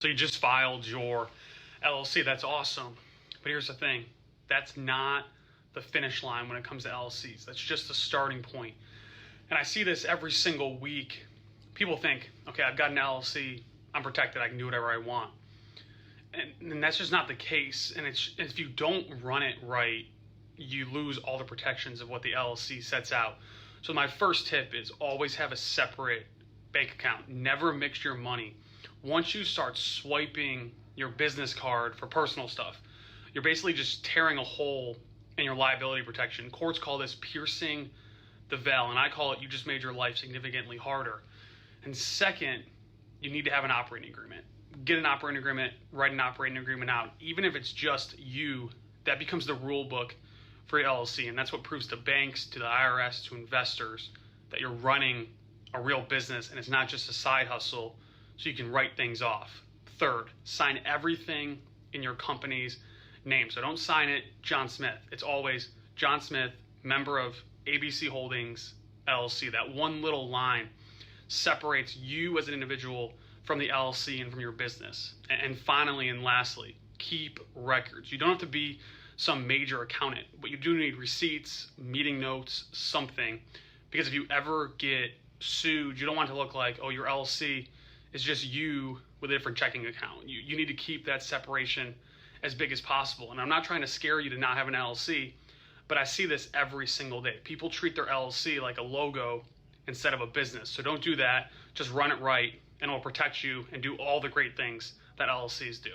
So you just filed your LLC. That's awesome. But here's the thing. That's not the finish line when it comes to LLCs. That's just the starting point. And I see this every single week. People think, okay, I've got an LLC. I'm protected. I can do whatever I want. And that's just not the case. And if you don't run it right, you lose all the protections of what the LLC sets out. So my first tip is always have a separate bank account. Never mix your money. Once you start swiping your business card for personal stuff, you're basically just tearing a hole in your liability protection. Courts call this piercing the veil, and I call it you just made your life significantly harder. And second, you need to have an operating agreement. Get an operating agreement, write an operating agreement out. Even if it's just you, that becomes the rule book for your LLC, and that's what proves to banks, to the IRS, to investors that you're running a real business and it's not just a side hustle so you can write things off. Third, sign everything in your company's name. So don't sign it John Smith. It's always John Smith, member of ABC Holdings, LLC. That one little line separates you as an individual from the LLC and from your business. And finally and lastly, keep records. You don't have to be some major accountant, but you do need receipts, meeting notes, something, because if you ever get sued, you don't want it to look like, oh, your LLC is just you with a different checking account. You need to keep that separation as big as possible. And I'm not trying to scare you to not have an LLC, but I see this every single day. People treat their LLC like a logo instead of a business. So don't do that. Just run it right and it'll protect you and do all the great things that LLCs do.